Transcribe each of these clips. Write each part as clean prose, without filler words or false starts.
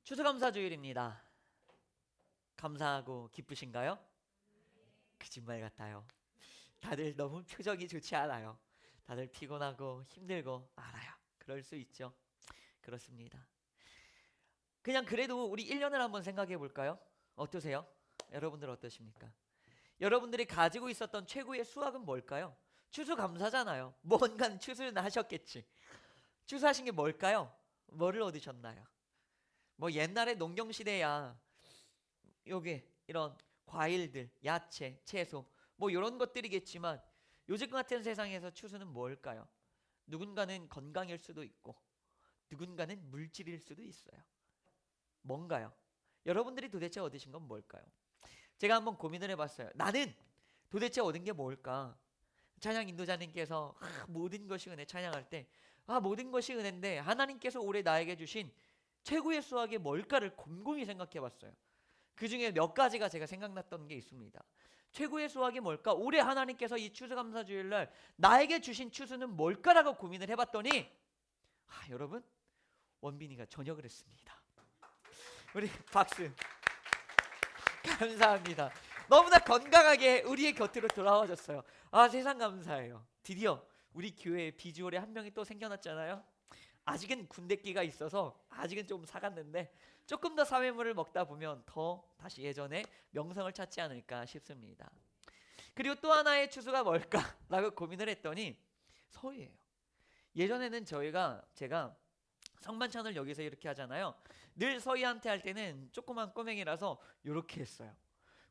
추수감사주일입니다. 감사하고 기쁘신가요? 거짓말 같아요. 다들 너무 표정이 좋지 않아요. 다들 피곤하고 힘들고 알아요. 그럴 수 있죠. 그렇습니다. 그냥 그래도 우리 1년을 한번 생각해 볼까요? 어떠세요? 여러분들 어떠십니까? 여러분들이 가지고 있었던 최고의 수확은 뭘까요? 추수감사잖아요. 뭔가 추수는 하셨겠지. 추수하신 게 뭘까요? 뭐를 얻으셨나요? 뭐 옛날에 농경시대야 요게 이런 과일들, 야채, 채소 뭐 이런 것들이겠지만 요즘 같은 세상에서 추수는 뭘까요? 누군가는 건강일 수도 있고 누군가는 물질일 수도 있어요. 뭔가요? 여러분들이 도대체 얻으신 건 뭘까요? 제가 한번 고민을 해봤어요. 나는 도대체 얻은 게 뭘까? 찬양 인도자님께서 모든 것이 은혜 찬양할 때 모든 것이 은혜인데 하나님께서 올해 나에게 주신 최고의 수확이 뭘까를 곰곰이 생각해 봤어요. 그 중에 몇 가지가 제가 생각났던 게 있습니다. 최고의 수확이 뭘까? 올해 하나님께서 이 추수감사주일날 나에게 주신 추수는 뭘까라고 고민을 해봤더니 여러분 원빈이가 저녁을 했습니다. 우리 박수 감사합니다. 너무나 건강하게 우리의 곁으로 돌아와줬어요. 세상 감사해요. 드디어 우리 교회에 비주얼에 한 명이 또 생겨났잖아요. 아직은 군대기가 있어서 아직은 좀 사갔는데 조금 더 사회물을 먹다 보면 더 다시 예전에 명성을 찾지 않을까 싶습니다. 그리고 또 하나의 추수가 뭘까라고 고민을 했더니 서희예요. 예전에는 제가 성만찬을 여기서 이렇게 하잖아요. 늘 서희한테 할 때는 조그만 꼬맹이라서 이렇게 했어요.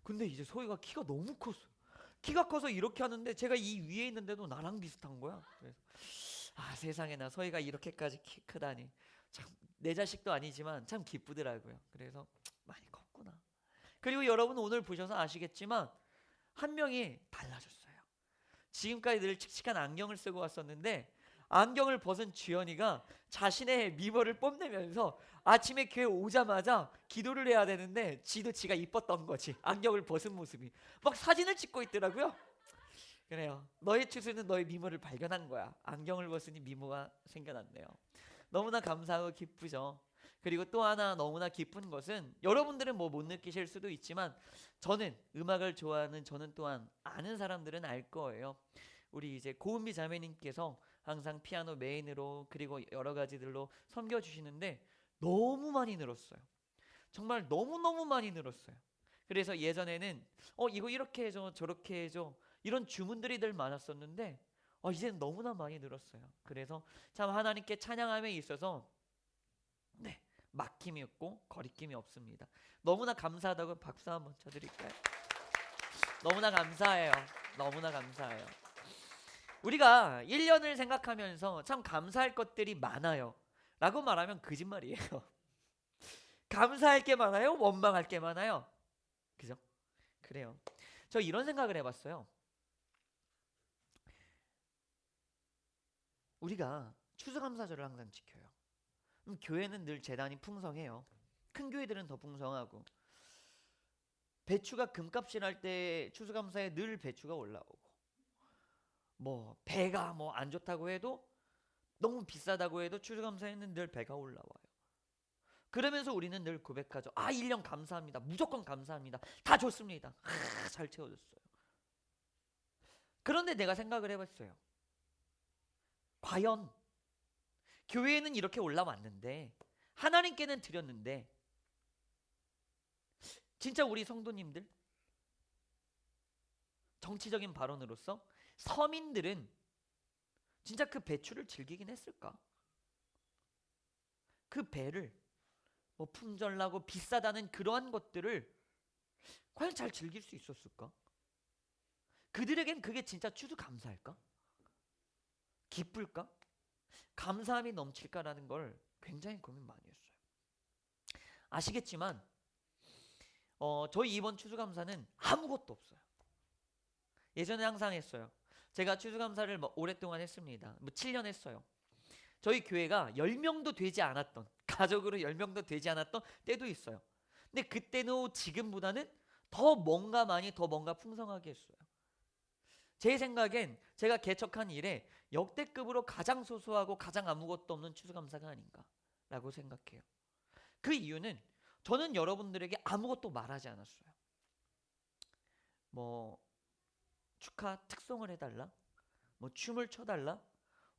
근데 이제 서희가 키가 너무 컸어요. 키가 커서 이렇게 하는데 제가 이 위에 있는데도 나랑 비슷한 거야. 그래서 세상에나 서희가 이렇게까지 키 크다니 참 내 자식도 아니지만 참 기쁘더라고요. 그래서 많이 컸구나. 그리고 여러분 오늘 보셔서 아시겠지만 한 명이 달라졌어요. 지금까지 늘 칙칙한 안경을 쓰고 왔었는데 안경을 벗은 주연이가 자신의 미모를 뽐내면서 아침에 교회 오자마자 기도를 해야 되는데 지가 이뻤던 거지. 안경을 벗은 모습이 막 사진을 찍고 있더라고요. 그래요. 너의 추수는 너의 미모를 발견한 거야. 안경을 벗으니 미모가 생겨났네요. 너무나 감사하고 기쁘죠. 그리고 또 하나 너무나 기쁜 것은 여러분들은 뭐 못 느끼실 수도 있지만 저는 음악을 좋아하는 저는 또한 아는 사람들은 알 거예요. 우리 이제 고은비 자매님께서 항상 피아노 메인으로 그리고 여러 가지들로 섬겨주시는데 너무 많이 늘었어요. 정말 너무너무 많이 늘었어요. 그래서 예전에는 이거 이렇게 해줘 저렇게 해줘 이런 주문들이 늘 많았었는데 이제는 너무나 많이 늘었어요. 그래서 참 하나님께 찬양함에 있어서 막힘이 없고 거리낌이 없습니다. 너무나 감사하다고 박수 한번 쳐드릴까요? 너무나 감사해요. 너무나 감사해요. 우리가 1년을 생각하면서 참 감사할 것들이 많아요 라고 말하면 거짓말이에요. 감사할 게 많아요? 원망할 게 많아요? 그죠? 그래요. 저 이런 생각을 해봤어요. 우리가 추수감사절을 항상 지켜요. 교회는 늘 재단이 풍성해요. 큰 교회들은 더 풍성하고 배추가 금값이 날 때 추수감사에 늘 배추가 올라오고 뭐 배가 뭐 안 좋다고 해도 너무 비싸다고 해도 추수감사에는 늘 배가 올라와요. 그러면서 우리는 늘 고백하죠. 1년 감사합니다. 무조건 감사합니다. 다 좋습니다. 잘 채워줬어요. 그런데 내가 생각을 해봤어요. 과연 교회에는 이렇게 올라왔는데 하나님께는 드렸는데 진짜 우리 성도님들 정치적인 발언으로서 서민들은 진짜 그 배추를 즐기긴 했을까? 그 배를 뭐 품절나고 비싸다는 그러한 것들을 과연 잘 즐길 수 있었을까? 그들에겐 그게 진짜 추수감사일까? 기쁠까? 감사함이 넘칠까라는 걸 굉장히 고민 많이 했어요. 아시겠지만 저희 이번 추수감사는 아무것도 없어요. 예전에 항상 했어요. 제가 추수감사를 오랫동안 했습니다. 7년 했어요. 저희 교회가 10명도 되지 않았던 가족으로 10명도 되지 않았던 때도 있어요. 근데 그때는 지금보다는 더 뭔가 풍성하게 했어요. 제 생각엔 제가 개척한 일에 역대급으로 가장 소소하고 가장 아무것도 없는 추수감사가 아닌가라고 생각해요. 그 이유는 저는 여러분들에게 아무것도 말하지 않았어요. 뭐 축하 특송을 해달라, 뭐 춤을 춰달라,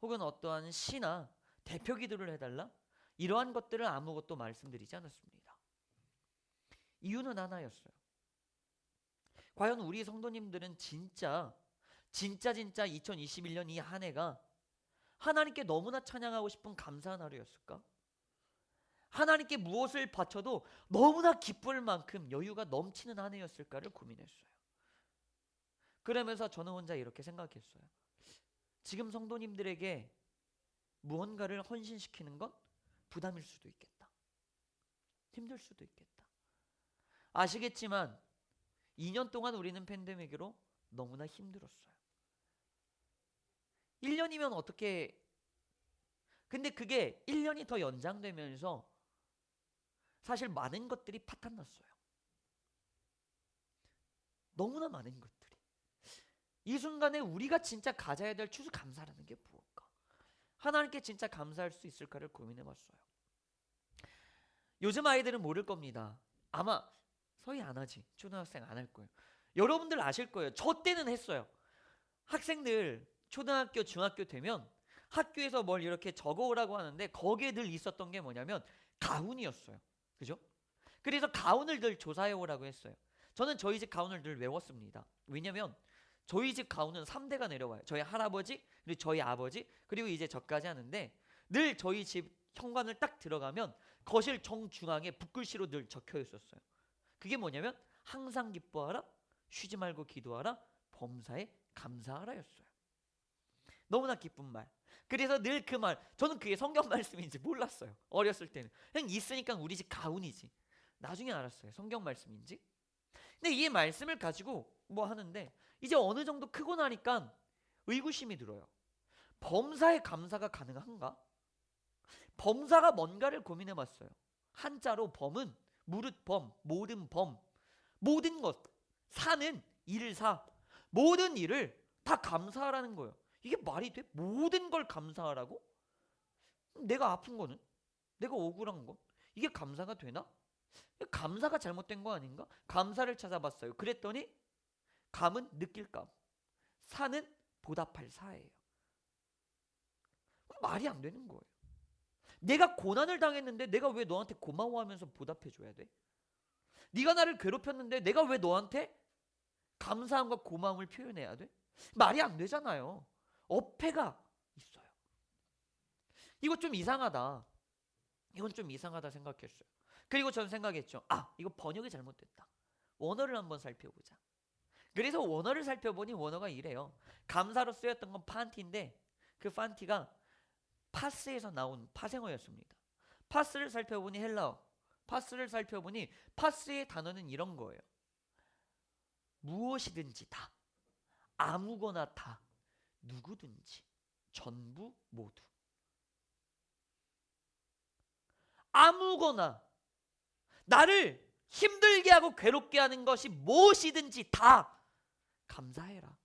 혹은 어떠한 시나 대표 기도를 해달라, 이러한 것들을 아무것도 말씀드리지 않았습니다. 이유는 하나였어요. 과연 우리 성도님들은 진짜 2021년 이 한 해가 하나님께 너무나 찬양하고 싶은 감사한 하루였을까? 하나님께 무엇을 바쳐도 너무나 기쁠 만큼 여유가 넘치는 한 해였을까를 고민했어요. 그러면서 저는 혼자 이렇게 생각했어요. 지금 성도님들에게 무언가를 헌신시키는 건 부담일 수도 있겠다. 힘들 수도 있겠다. 아시겠지만 2년 동안 우리는 팬데믹으로 너무나 힘들었어요. 1년이면 어떻게, 근데 그게 1년이 더 연장되면서 사실 많은 것들이 파탄났어요. 너무나 많은 것들이. 이 순간에 우리가 진짜 가져야 될 추수감사라는 게 무엇일까? 하나님께 진짜 감사할 수 있을까를 고민해봤어요. 요즘 아이들은 모를 겁니다. 아마 서희 안 하지. 초등학생 안 할 거예요. 여러분들 아실 거예요. 저 때는 했어요. 학생들 초등학교, 중학교 되면 학교에서 뭘 이렇게 적어오라고 하는데 거기에 늘 있었던 게 뭐냐면 가훈이었어요. 그죠? 그래서 가훈을 늘 조사해 오라고 했어요. 저는 저희 집 가훈을 늘 외웠습니다. 왜냐면 저희 집 가훈은 3대가 내려와요. 저희 할아버지, 그리고 저희 아버지, 그리고 이제 저까지 하는데 늘 저희 집 현관을 딱 들어가면 거실 정중앙에 붓글씨로 늘 적혀 있었어요. 그게 뭐냐면 항상 기뻐하라, 쉬지 말고 기도하라, 범사에 감사하라였어요. 너무나 기쁜 말. 그래서 늘 그 말, 저는 그게 성경 말씀인지 몰랐어요. 어렸을 때는 그냥 있으니까 우리 집 가훈이지. 나중에 알았어요. 성경 말씀인지. 근데 이 말씀을 가지고 뭐 하는데 이제 어느 정도 크고 나니까 의구심이 들어요. 범사에 감사가 가능한가? 범사가 뭔가를 고민해 봤어요. 한자로 범은 무릇 범, 모든 범, 모든 것, 사는 일사, 모든 일을 다 감사하라는 거예요. 이게 말이 돼? 모든 걸 감사하라고? 내가 아픈 거는? 내가 억울한 건? 이게 감사가 되나? 감사가 잘못된 거 아닌가? 감사를 찾아봤어요. 그랬더니 감은 느낄 감, 사는 보답할 사예요. 말이 안 되는 거예요. 내가 고난을 당했는데 내가 왜 너한테 고마워하면서 보답해줘야 돼? 네가 나를 괴롭혔는데 내가 왜 너한테 감사함과 고마움을 표현해야 돼? 말이 안 되잖아요. 어폐가 있어요. 이거 좀 이상하다. 이건 좀 이상하다 생각했어요. 그리고 저는 생각했죠. 이거 번역이 잘못됐다. 원어를 한번 살펴보자. 그래서 원어를 살펴보니 원어가 이래요. 감사로 쓰였던 건 판티인데 그 판티가 파스에서 나온 파생어였습니다. 파스를 살펴보니 헬라어, 파스를 살펴보니 파스의 단어는 이런 거예요. 무엇이든지 다, 아무거나 다, 누구든지, 전부, 모두. 아무거나 나를 힘들게 하고 괴롭게 하는 것이 무엇이든지 다 감사해라.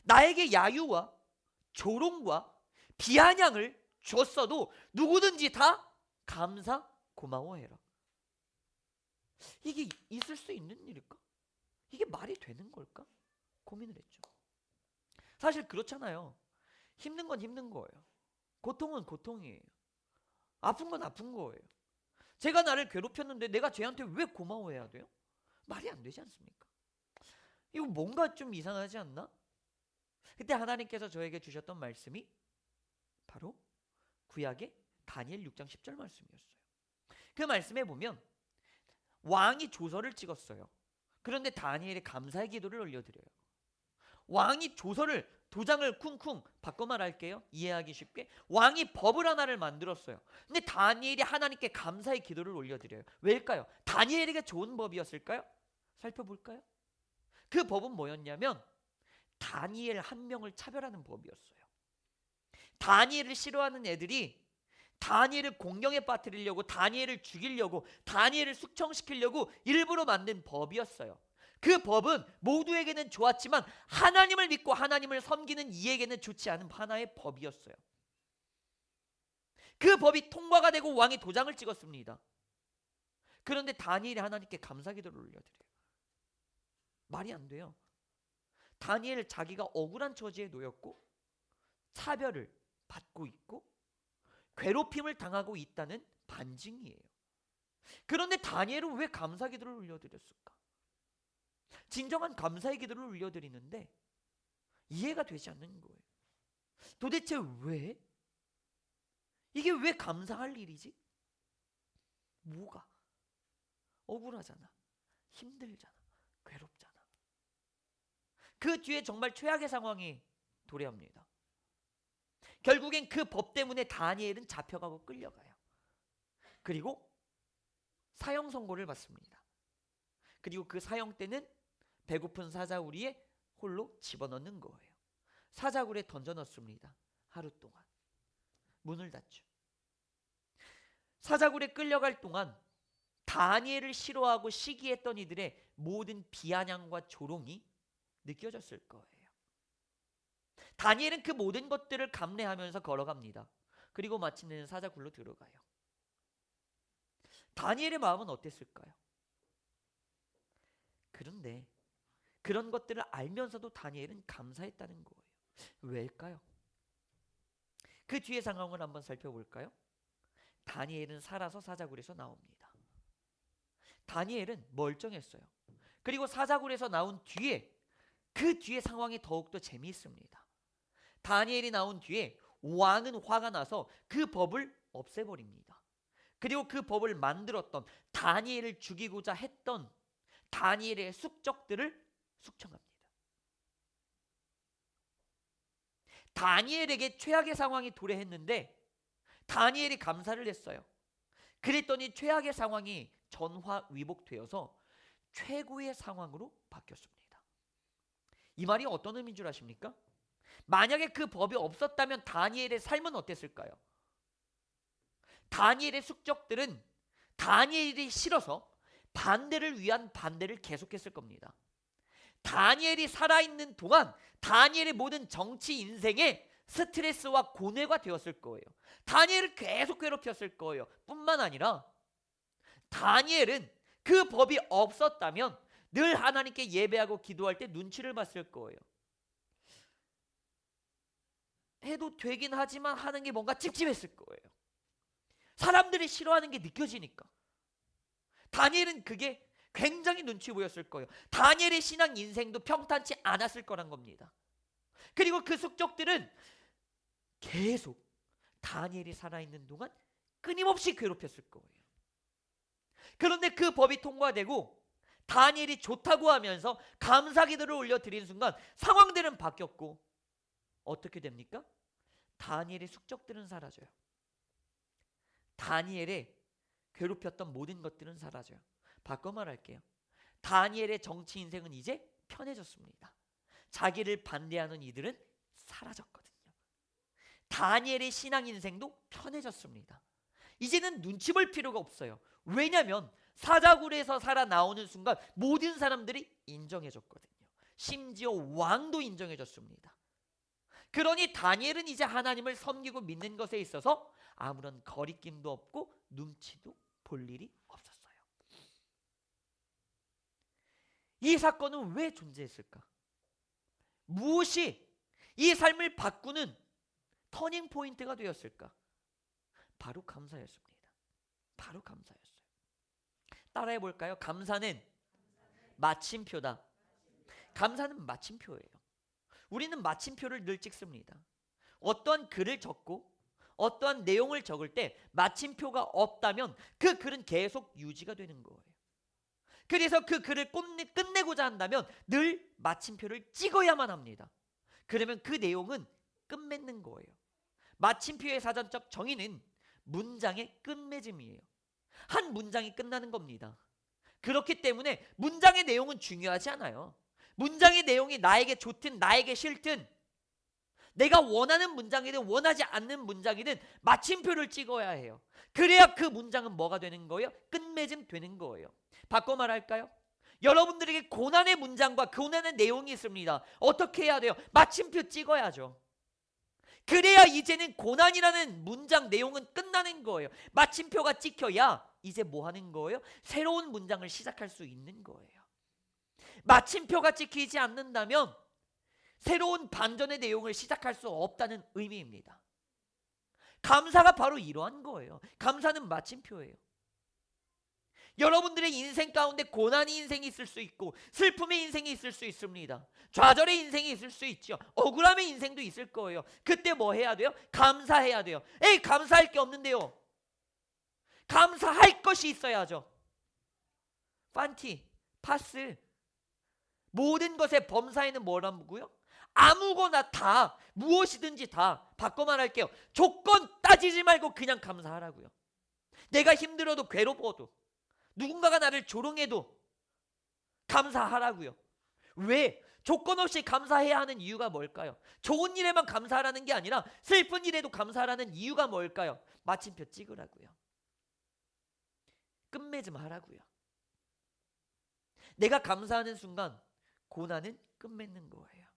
나에게 야유와 조롱과 비아냥을 줬어도 누구든지 다 감사, 고마워해라. 이게 있을 수 있는 일일까? 이게 말이 되는 걸까? 고민을 했죠. 사실 그렇잖아요. 힘든 건 힘든 거예요. 고통은 고통이에요. 아픈 건 아픈 거예요. 제가 나를 괴롭혔는데 내가 쟤한테 왜 고마워해야 돼요? 말이 안 되지 않습니까? 이거 뭔가 좀 이상하지 않나? 그때 하나님께서 저에게 주셨던 말씀이 바로 구약의 다니엘 6장 10절 말씀이었어요. 그 말씀에 보면 왕이 조서를 찍었어요. 그런데 다니엘이 감사의 기도를 올려드려요. 왕이 조서를, 도장을 쿵쿵 바꿔 말할게요. 이해하기 쉽게. 왕이 법을 하나를 만들었어요. 근데 다니엘이 하나님께 감사의 기도를 올려드려요. 왜일까요? 다니엘에게 좋은 법이었을까요? 살펴볼까요? 그 법은 뭐였냐면 다니엘 한 명을 차별하는 법이었어요. 다니엘을 싫어하는 애들이 다니엘을 공경에 빠뜨리려고, 다니엘을 죽이려고, 다니엘을 숙청시키려고 일부러 만든 법이었어요. 그 법은 모두에게는 좋았지만 하나님을 믿고 하나님을 섬기는 이에게는 좋지 않은 하나의 법이었어요. 그 법이 통과가 되고 왕이 도장을 찍었습니다. 그런데 다니엘이 하나님께 감사기도를 올려드려요. 말이 안 돼요. 다니엘 자기가 억울한 처지에 놓였고 차별을 받고 있고 괴롭힘을 당하고 있다는 반증이에요. 그런데 다니엘은 왜 감사기도를 올려드렸을까? 진정한 감사의 기도를 올려드리는데 이해가 되지 않는 거예요. 도대체 왜? 이게 왜 감사할 일이지? 뭐가? 억울하잖아, 힘들잖아, 괴롭잖아. 그 뒤에 정말 최악의 상황이 도래합니다. 결국엔 그 법 때문에 다니엘은 잡혀가고 끌려가요. 그리고 사형 선고를 받습니다. 그리고 그 사형 때는 배고픈 사자구리에 홀로 집어넣는 거예요. 사자굴에 던져 넣습니다. 하루 동안 문을 닫죠. 사자굴에 끌려갈 동안 다니엘을 싫어하고 시기했던 이들의 모든 비아냥과 조롱이 느껴졌을 거예요. 다니엘은 그 모든 것들을 감내하면서 걸어갑니다. 그리고 마침내는 사자굴로 들어가요. 다니엘의 마음은 어땠을까요? 그런데 그런 것들을 알면서도 다니엘은 감사했다는 거예요. 왜일까요? 그 뒤의 상황을 한번 살펴볼까요? 다니엘은 살아서 사자굴에서 나옵니다. 다니엘은 멀쩡했어요. 그리고 사자굴에서 나온 뒤에 그 뒤의 상황이 더욱더 재미있습니다. 다니엘이 나온 뒤에 왕은 화가 나서 그 법을 없애버립니다. 그리고 그 법을 만들었던 다니엘을 죽이고자 했던 다니엘의 숙적들을 숙청합니다. 다니엘에게 최악의 상황이 도래했는데 다니엘이 감사를 했어요. 그랬더니 최악의 상황이 전화위복되어서 최고의 상황으로 바뀌었습니다. 이 말이 어떤 의미인 줄 아십니까? 만약에 그 법이 없었다면 다니엘의 삶은 어땠을까요? 다니엘의 숙적들은 다니엘이 싫어서 반대를 위한 반대를 계속했을 겁니다. 다니엘이 살아있는 동안 다니엘의 모든 정치 인생에 스트레스와 고뇌가 되었을 거예요. 다니엘을 계속 괴롭혔을 거예요. 뿐만 아니라 다니엘은 그 법이 없었다면 늘 하나님께 예배하고 기도할 때 눈치를 봤을 거예요. 해도 되긴 하지만 하는 게 뭔가 찝찝했을 거예요. 사람들이 싫어하는 게 느껴지니까. 다니엘은 그게 굉장히 눈치 보였을 거예요. 다니엘의 신앙 인생도 평탄치 않았을 거란 겁니다. 그리고 그 숙적들은 계속 다니엘이 살아있는 동안 끊임없이 괴롭혔을 거예요. 그런데 그 법이 통과되고 다니엘이 좋다고 하면서 감사기도를 올려드린 순간 상황들은 바뀌었고 어떻게 됩니까? 다니엘의 숙적들은 사라져요. 다니엘의 괴롭혔던 모든 것들은 사라져요. 바꿔 말할게요. 다니엘의 정치 인생은 이제 편해졌습니다. 자기를 반대하는 이들은 사라졌거든요. 다니엘의 신앙 인생도 편해졌습니다. 이제는 눈치 볼 필요가 없어요. 왜냐하면 사자굴에서 살아나오는 순간 모든 사람들이 인정해줬거든요. 심지어 왕도 인정해줬습니다. 그러니 다니엘은 이제 하나님을 섬기고 믿는 것에 있어서 아무런 거리낌도 없고 눈치도 볼 일이 없었어요. 이 사건은 왜 존재했을까? 무엇이 이 삶을 바꾸는 터닝 포인트가 되었을까? 바로 감사였습니다. 바로 감사였어요. 따라해 볼까요? 감사는 마침표다. 감사는 마침표예요. 우리는 마침표를 늘 찍습니다. 어떠한 글을 적고 어떠한 내용을 적을 때 마침표가 없다면 그 글은 계속 유지가 되는 거예요. 그래서 그 글을 끝내고자 한다면 늘 마침표를 찍어야만 합니다. 그러면 그 내용은 끝맺는 거예요. 마침표의 사전적 정의는 문장의 끝맺음이에요. 한 문장이 끝나는 겁니다. 그렇기 때문에 문장의 내용은 중요하지 않아요. 문장의 내용이 나에게 좋든 나에게 싫든 내가 원하는 문장이든 원하지 않는 문장이든 마침표를 찍어야 해요. 그래야 그 문장은 뭐가 되는 거예요? 끝맺음 되는 거예요. 바꿔 말할까요? 여러분들에게 고난의 문장과 고난의 내용이 있습니다. 어떻게 해야 돼요? 마침표 찍어야죠. 그래야 이제는 고난이라는 문장 내용은 끝나는 거예요. 마침표가 찍혀야 이제 뭐 하는 거예요? 새로운 문장을 시작할 수 있는 거예요. 마침표가 찍히지 않는다면 새로운 반전의 내용을 시작할 수 없다는 의미입니다. 감사가 바로 이러한 거예요. 감사는 마침표예요. 여러분들의 인생 가운데 고난의 인생이 있을 수 있고 슬픔의 인생이 있을 수 있습니다. 좌절의 인생이 있을 수 있죠. 억울함의 인생도 있을 거예요. 그때 뭐 해야 돼요? 감사해야 돼요. 에이, 감사할 게 없는데요. 감사할 것이 있어야죠. 판티, 파스. 모든 것의 범사에는 뭐라고요? 아무거나 다, 무엇이든지 다. 바꿔 말할게요. 조건 따지지 말고 그냥 감사하라고요. 내가 힘들어도 괴로워도 누군가가 나를 조롱해도 감사하라고요. 왜? 조건 없이 감사해야 하는 이유가 뭘까요? 좋은 일에만 감사하라는 게 아니라 슬픈 일에도 감사하라는 이유가 뭘까요? 마침표 찍으라고요. 끝맺음 하라고요. 내가 감사하는 순간 고난은 끝맺는 거예요.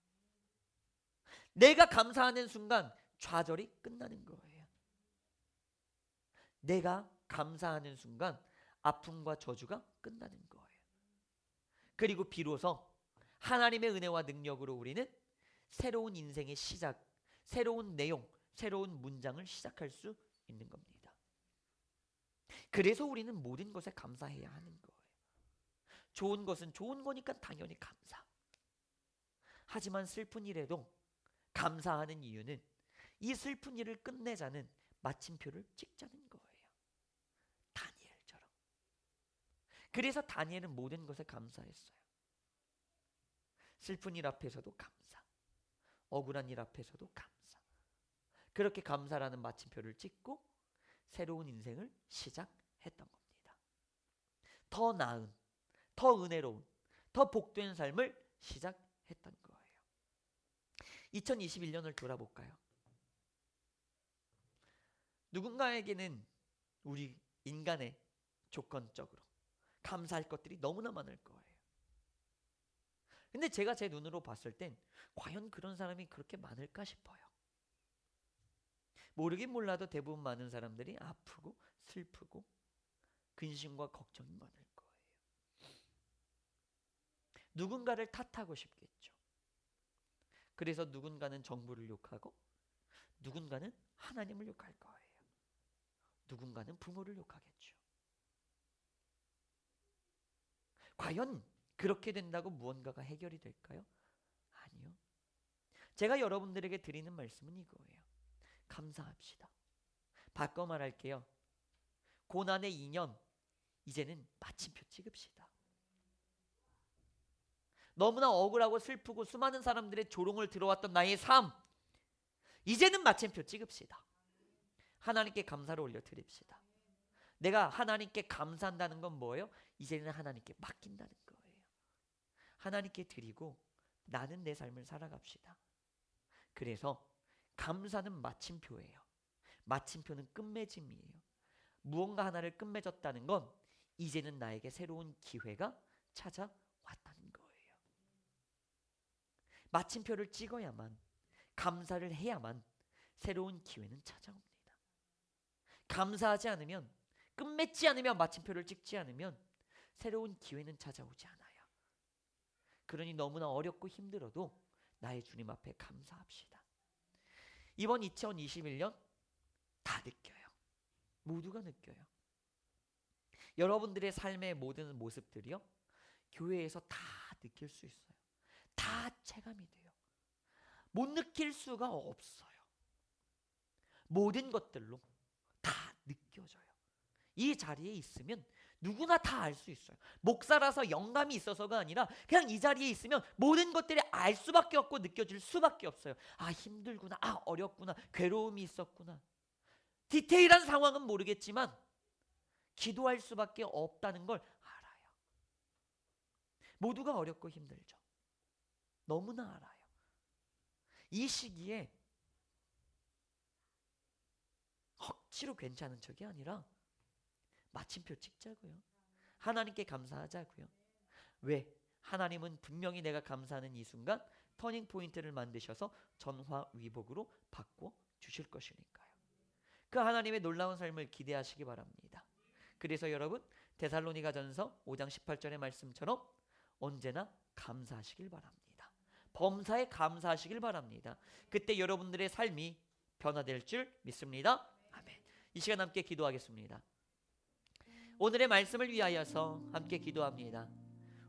내가 감사하는 순간 좌절이 끝나는 거예요. 내가 감사하는 순간 아픔과 저주가 끝나는 거예요. 그리고 비로소 하나님의 은혜와 능력으로 우리는 새로운 인생의 시작, 새로운 내용, 새로운 문장을 시작할 수 있는 겁니다. 그래서 우리는 모든 것에 감사해야 하는 거예요. 좋은 것은 좋은 거니까 당연히 감사. 하지만 슬픈 일에도 감사하는 이유는 이 슬픈 일을 끝내자는 마침표를 찍자는 거예요. 다니엘처럼. 그래서 다니엘은 모든 것에 감사했어요. 슬픈 일 앞에서도 감사, 억울한 일 앞에서도 감사. 그렇게 감사라는 마침표를 찍고 새로운 인생을 시작했던 겁니다. 더 나은, 더 은혜로운, 더 복된 삶을 시작했던 거예요. 2021년을 돌아볼까요? 누군가에게는 우리 인간의 조건적으로 감사할 것들이 너무나 많을 거예요. 근데 제가 제 눈으로 봤을 땐 과연 그런 사람이 그렇게 많을까 싶어요. 모르긴 몰라도 대부분 많은 사람들이 아프고 슬프고 근심과 걱정이 많을 거예요. 누군가를 탓하고 싶겠죠. 그래서 누군가는 정부를 욕하고 누군가는 하나님을 욕할 거예요. 누군가는 부모를 욕하겠죠. 과연 그렇게 된다고 무언가가 해결이 될까요? 아니요. 제가 여러분들에게 드리는 말씀은 이거예요. 감사합시다. 바꿔 말할게요. 고난의 2년 이제는 마침표 찍읍시다. 너무나 억울하고 슬프고 수많은 사람들의 조롱을 들어왔던 나의 삶 이제는 마침표 찍읍시다. 하나님께 감사를 올려드립시다. 내가 하나님께 감사한다는 건 뭐예요? 이제는 하나님께 맡긴다는 거예요. 하나님께 드리고 나는 내 삶을 살아갑시다. 그래서 감사는 마침표예요. 마침표는 끝맺음이에요. 무언가 하나를 끝맺었다는 건 이제는 나에게 새로운 기회가 찾아왔다는 거예요. 마침표를 찍어야만, 감사를 해야만 새로운 기회는 찾아옵니다. 감사하지 않으면, 끝맺지 않으면, 마침표를 찍지 않으면 새로운 기회는 찾아오지 않아요. 그러니 너무나 어렵고 힘들어도 나의 주님 앞에 감사합시다. 이번 2021년 다 느껴요. 모두가 느껴요. 여러분들의 삶의 모든 모습들이요, 교회에서 다 느낄 수 있어요. 다 체감이 돼요. 못 느낄 수가 없어요. 모든 것들로 다 느껴져요. 이 자리에 있으면 누구나 다 알 수 있어요. 목사라서 영감이 있어서가 아니라 그냥 이 자리에 있으면 모든 것들이 알 수밖에 없고 느껴질 수밖에 없어요. 아, 힘들구나, 아, 어렵구나, 괴로움이 있었구나. 디테일한 상황은 모르겠지만 기도할 수밖에 없다는 걸 알아요. 모두가 어렵고 힘들죠. 너무나 알아요. 이 시기에 억지로 괜찮은 척이 아니라 마침표 찍자고요. 하나님께 감사하자고요. 왜? 하나님은 분명히 내가 감사하는 이 순간 더 터닝 포인트를 만드셔서 전화위복으로 바꿔 주실 것이니까요. 그 하나님의 놀라운 삶을 기대하시기 바랍니다. 그래서 여러분 데살로니가전서 5장 18절의 말씀처럼 언제나 감사하시길 바랍니다. 범사에 감사하시길 바랍니다. 그때 여러분들의 삶이 변화될 줄 믿습니다. 아멘. 이 시간 함께 기도하겠습니다. 오늘의 말씀을 위하여서 함께 기도합니다.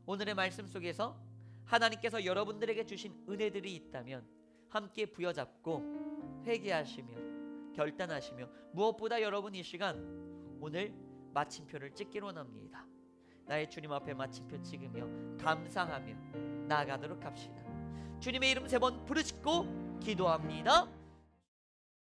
오늘의 말씀 속에서 하나님께서 여러분들에게 주신 은혜들이 있다면 함께 부여잡고 회개하시며 결단하시며 무엇보다 여러분 이 시간 오늘 마침표를 찍기로 합니다. 나의 주님 앞에 마침표 찍으며 감사하며 나아가도록 합시다. 주님의 이름 3번 부르짖고 기도합니다.